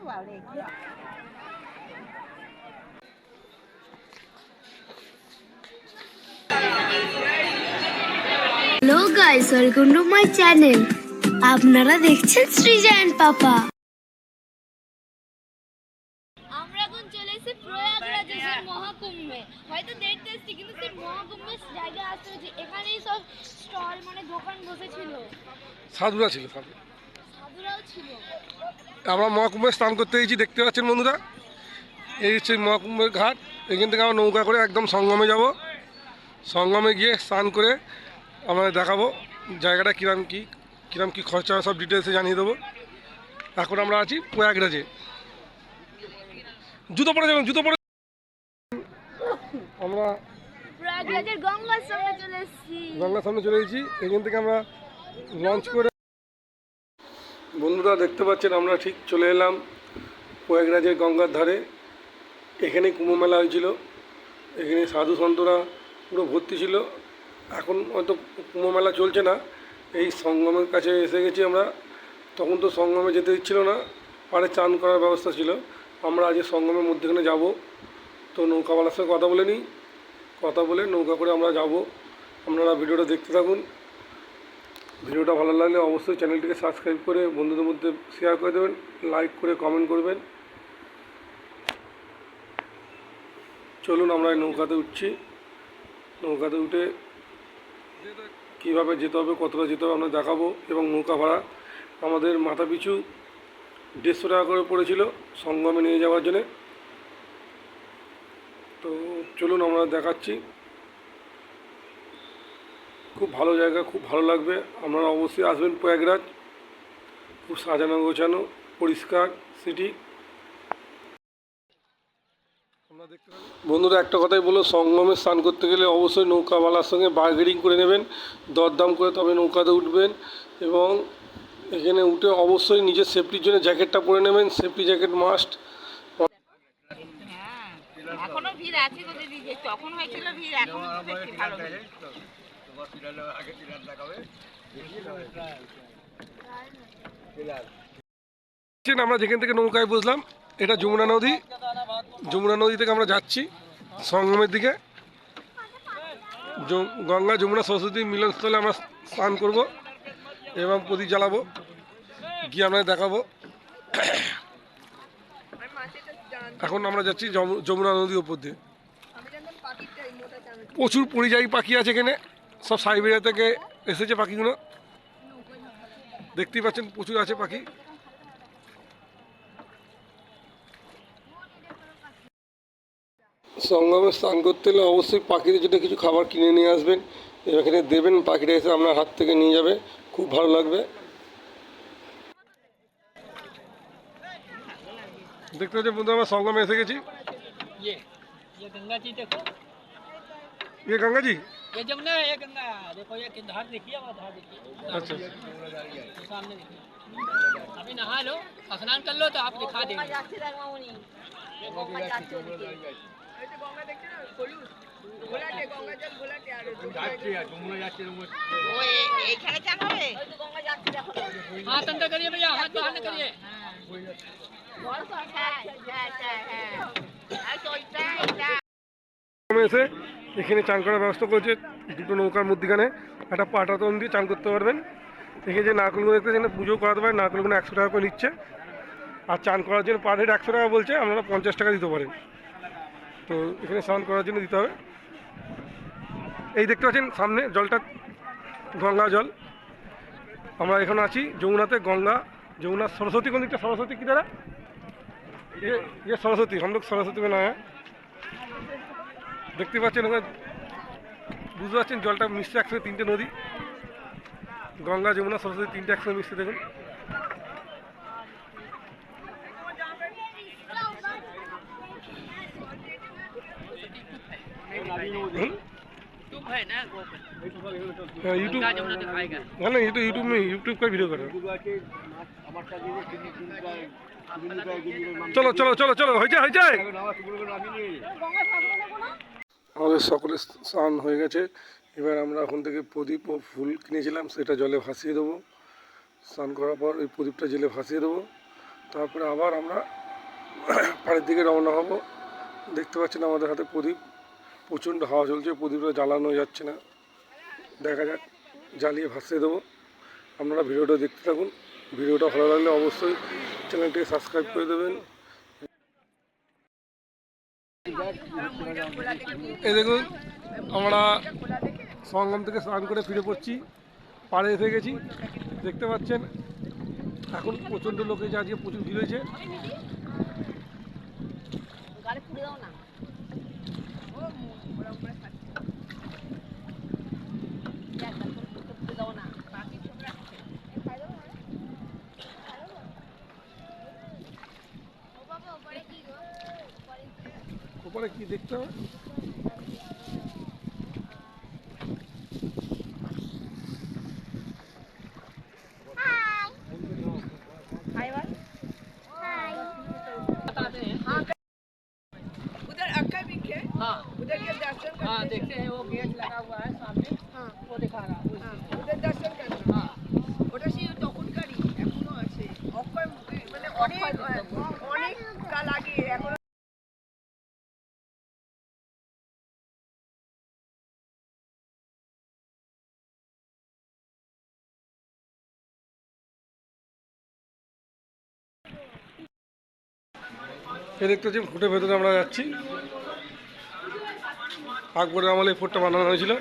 Hello guys, welcome to my channel. আপনারা দেখছেন Srija and পাপা। আমরা এখন চলে এসেছি প্রয়াগরাজের মহাকুম্ভে। হয়তো দেখতে এসেছি কিন্তু সেই মহাকুম্ভের জায়গায় আসতে হচ্ছে। এখানেই সব স্টল মানে দোকান বসেছিল, সাধুরাও ছিল। আমরা মহাকুম্ভে স্নান করতে গেছি, দেখতে পাচ্ছেন বন্ধুরা। এই হচ্ছে মহাকুম্ভের ঘাট। এখান থেকে আমরা নৌকা করে একদম সঙ্গমে যাব। সঙ্গমে গিয়ে স্নান করে আমরা দেখাবো জায়গাটা কিরম কী খরচা সব ডিটেলসে জানিয়ে দেবো। এখন আমরা আছি প্রয়াগরাজে। জুতো পরে আমরা প্রয়াগরাজের গঙ্গার সামনে চলে এসেছি। গঙ্গার সামনে চলে এসেছি। এখান থেকে আমরা লঞ্চ করে, বন্ধুরা দেখতে পাচ্ছেন আমরা ঠিক চলে এলাম প্রয়াগরাজের গঙ্গার ধারে। এখানে কুম্ভ মেলা হয়েছিল। এখানে সাধু সন্তরা পুরো ভর্তি ছিল। এখন হয়তো কুম্ভ মেলা চলছে না। এই সঙ্গমের কাছে এসে গেছি আমরা। তখন তো সঙ্গমে যেতে দিচ্ছিল না, পাড়ে চান করার ব্যবস্থা ছিল। আমরা আজকে সঙ্গমের মধ্যেখানে যাব। তো নৌকাওয়ালার সঙ্গে কথা বলে নৌকা করে আমরা যাব। আপনারা ভিডিওটা দেখতে থাকুন। ভিডিওটা ভালো লাগলে অবশ্যই চ্যানেলটিকে সাবস্ক্রাইব করে বন্ধুদের মধ্যে শেয়ার করে দেবেন, লাইক করে কমেন্ট করবেন। চলুন আমরা নৌকাতে উঠছি। নৌকাতে উঠে কীভাবে যেতে হবে, কতটা যেতে হবে আমরা দেখাবো। এবং নৌকা ভাড়া আমাদের মাথা পিছু 150 টাকা করে পড়েছিল সঙ্গমে নিয়ে যাওয়ার জন্যে। তো চলুন আমরা দেখাচ্ছি। খুব ভালো জায়গা, খুব ভালো লাগবে। আপনারা অবশ্যই আসবেন প্রয়াগরাজ। খুব সাজানো গোছানো, পরিষ্কার সিটি। বন্ধুরা একটা কথাই বলো, সঙ্গমে স্নান করতে গেলে অবশ্যই নৌকাওয়ালার সঙ্গে বার্গেনিং করে নেবেন, দরদাম করে তবে নৌকাতে উঠবেন। এবং এখানে উঠে অবশ্যই নিজের সেফটির জন্য জ্যাকেটটা পরে নেবেন। Safety jacket must. এখনো ভিড় আছে, তখন হয়েছিল ভিড়, এখন দেখছি ভালো ভিড়। আমরা যেখান থেকে নৌকায় বসলাম, এটা যমুনা নদী। যমুনা নদী থেকে আমরা যাচ্ছি সঙ্গমের দিকে। গঙ্গা যমুনা সরস্বতী মিলনস্থলে আমরা স্নান করব এবং প্রদীপ জ্বালাবো, গিয়ে আমরা দেখাবো। এখন আমরা যাচ্ছি যমুনা নদীর উপর দিয়ে। প্রচুর পরিযায়ী পাখি আছে এখানে, সব সাইবেরিয়া থেকে এসেছে পাখিগুলো। দেখতেই পাচ্ছেন প্রচুর আছে পাখি। সঙ্গমে স্নান করতে হলে অবশ্যই পাখিদের জন্য কিছু খাবার কিনে নিয়ে আসবেন, এখানে দেবেন, পাখিটা এসে আপনার হাত থেকে নিয়ে যাবে। খুব ভালো লাগবে। দেখতে পাচ্ছেন বন্ধু, আমরা সঙ্গমে এসে গেছি। ये गंगा जी देखो, ये गंगा जी, ये जमुना है, ये गंगा देखो, ये धार देखिए, वो धार देखिए। अच्छा सामने देखिए। अभी नहा लो, स्नान कर लो तो आप दिखा देंगे। हाथ अंदर करिए भैया, हाथ बाहर न करिए। এসে এখানে চান করার ব্যবস্থা করেছে। দুটো নৌকার মধ্যখানে একটা পাটাতন দিয়ে চান করতে পারবেন। এখানে যে নারকেলগুলো দেখতে এখানে পুজো করাতে পারেন। নারকেলগুলো 100 টাকা করে নিচ্ছে। আর চান করার জন্য পার হেড 100 টাকা বলছে, আপনারা 50 টাকা দিতে পারেন। তো এখানে স্নান করার জন্য দিতে হবে। এই দেখতে পাচ্ছেন সামনে জলটা গঙ্গা জল। আমরা এখন আছি যমুনাতে। গঙ্গা যমুনা सरस्वती কোন দিকটা? सरस्वती কি দ্বারা ये सरस्वती, हम लोग सरस्वती में नया है। দেখতে পাচ্ছেন ওখানে, বুঝতে পারছেন জলটা মিশছে একসঙ্গে। 3টে নদী, গঙ্গা যমুনা সরস্বতী, 3টে একসঙ্গে মিশছে। দেখুন यूट्यूब, है ना, ये तो यूट्यूब में, यूट्यूब का वीडियो कर रहा हूँ। চলো চলো চলো চলো, হয়ে যায়। আমাদের সকলে স্নান হয়ে গেছে। এবার আমরা ওখান থেকে প্রদীপ ও ফুল কিনেছিলাম, সেটা জলে ভাসিয়ে দেবো। স্নান করার পর ওই প্রদীপটা জলে ভাসিয়ে দেবো। তারপরে আবার আমরা বাড়ির দিকে রওনা হব। দেখতে পাচ্ছেন আমাদের হাতে প্রদীপ, প্রচণ্ড হাওয়া চলছে, প্রদীপটা জ্বালানো যাচ্ছে না। দেখা যাক, জ্বালিয়ে ভাসিয়ে দেবো। আপনারা ভিডিওটা দেখতে থাকুন। ভিডিওটা ভালো লাগলে অবশ্যই চ্যানেলটিকে সাবস্ক্রাইব করে দেবেন। এই দেখুন, আমরা সঙ্গম থেকে স্নান করে ফিরে পড়ছি, পাড়ে এসে গেছি। দেখতে পাচ্ছেন এখন প্রচণ্ড লোক হয়েছে, আজকে প্রচুর ভিড় হয়েছে। ওপরে কি দেখতে হবে? बताते हैं। उधर अक्का भी है। हाँ उधर ये दर्शन करना। हाँ, देखते हैं, वो गेट लगा हुआ है सामने। हाँ। वो दिखा रहा है। हाँ, उधर दर्शन करना। हाँ। ওটা সেই তখনকারই এখনো আছে অক্ষয় মানে অনেক কাল আগে এখন। এই দেখতে পাচ্ছি ফুটের ভেতরে আমরা যাচ্ছি। আকবরের আমলে এই ফোর্টটা বানানো হয়েছিল।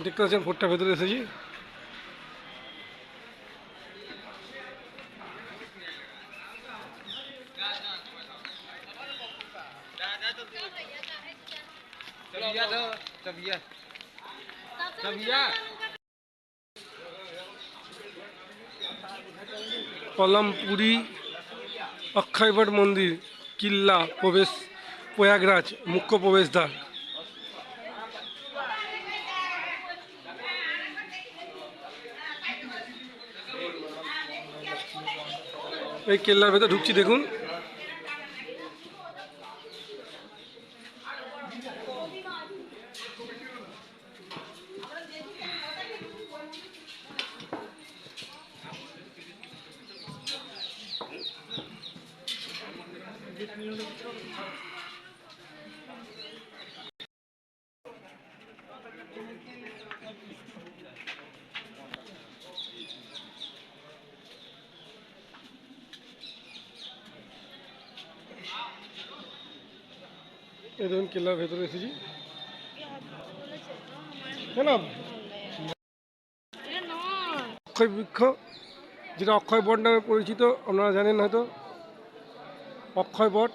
দেখতে পাচ্ছেন ফোর্টটার ভেতরে এসেছি। কলামপুরি অক্ষয়বট মন্দির, কিল্লা প্রবেশ, প্রয়াগরাজ মুখ্য প্রবেশদ্বার। এই কেল্লার ভেতর ঢুকছি, দেখুন। এই দেখুন কেল্লার ভেতরে এসেছি। কেন অক্ষয় বৃক্ষ, যেটা অক্ষয় বট নামে পরিচিত, আপনারা জানেন হয়তো। অক্ষয় বট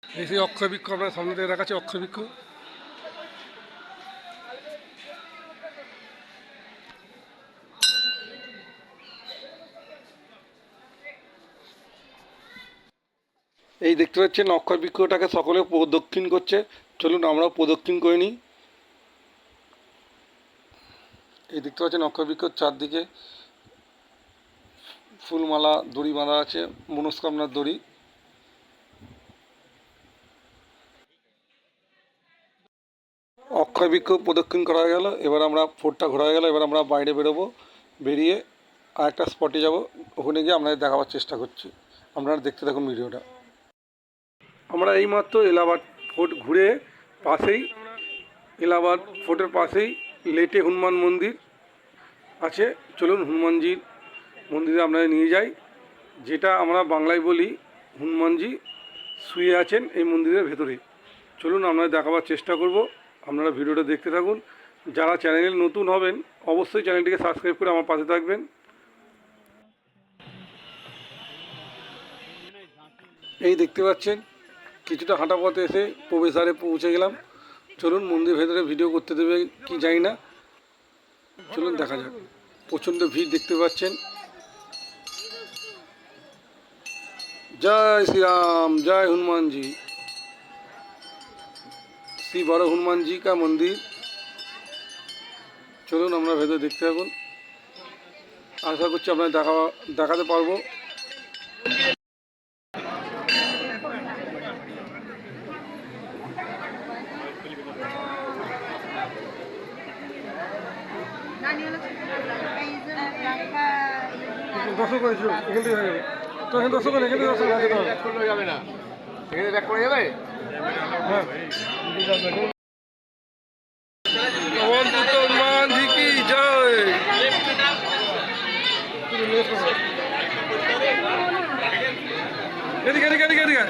এই সেই অক্ষয় বৃক্ষ, আপনার সামনে থেকে দেখাচ্ছে অক্ষয় বৃক্ষ। এই দেখতে পাচ্ছেন অক্ষয় বৃক্ষটাকে সকলে প্রদক্ষিণ করছে। চলুন আমরাও প্রদক্ষিণ করে নিই। এই দেখতে পাচ্ছেন অক্ষয় বৃক্ষর চারদিকে ফুলমালা দড়ি বাঁধা আছে, মনস্কামনার দড়ি। অক্ষয় বৃক্ষ প্রদক্ষিণ করা হয়ে গেল। এবার আমরা ফোর্টটা ঘোরা হয়ে গেল। এবার আমরা বাইরে বেরোবো, বেরিয়ে আরেকটা স্পটে যাব। ওখানে গিয়ে আপনাদের দেখাবার চেষ্টা করছি। আপনারা দেখতে থাকুন ভিডিওটা। আমরা এইমাত্র এলাহাবাদ ফোর্ট ঘুরে পাশেই, এলাহাবাদ ফোর্টের পাশেই লেটে হনুমান মন্দির আছে। চলুন হনুমানজির মন্দিরে আপনাদের নিয়ে যাই, যেটা আমরা বাংলায় বলি হনুমানজি শুয়ে আছেন এই মন্দিরের ভেতরে। চলুন আপনাদের দেখাবার চেষ্টা করব। আপনারা ভিডিওটা দেখতে থাকুন। যারা চ্যানেলে নতুন হবেন অবশ্যই চ্যানেলটিকে সাবস্ক্রাইব করে আমার পাশে থাকবেন। এই দেখতে পাচ্ছেন কিছুটা হাঁটা পথে এসে প্রবেশদ্বারে পৌঁছে গেলাম। চলুন মন্দির ভেতরে ভিডিও করতে দেবে কি জানি না, চলুন দেখা যাক। প্রচণ্ড ভিড় দেখতে পাচ্ছেন। जय श्री राम, जय हनुमान जी। श्री बड़ हनुमान जी का मंदिर। চলুন আমরা ভেতরে দেখতে থাকুন। আশা করছি আপনাদের দেখাতে পারবো। দর্শন করেছিল এখান থেকে হয়ে যাবে। তো এখানে দর্শন করে এখান থেকে দর্শন করে যাবে না, এখানে ব্যাক করে যাবে। হ্যাঁ हनुमान जी की जय। এদিকে এদিকে এদিকে এদিকে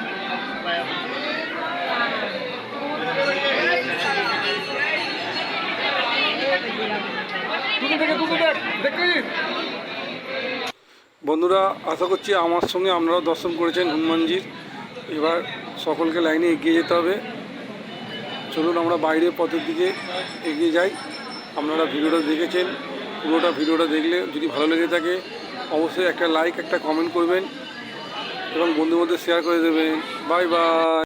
বন্ধুরা, আশা করছি আমার সঙ্গে আপনারাও দর্শন করেছেন হনুমানজির। এবার সকলকে লাইনে এগিয়ে যেতে হবে। চলুন আমরা বাইরের পথের দিকে এগিয়ে যাই। আপনারা ভিডিওটা দেখেছেন, পুরোটা ভিডিওটা দেখলে যদি ভালো লেগে থাকে অবশ্যই একটা লাইক একটা কমেন্ট করবেন এবং বন্ধুদের মধ্যে শেয়ার করে দেবেন। Bye bye.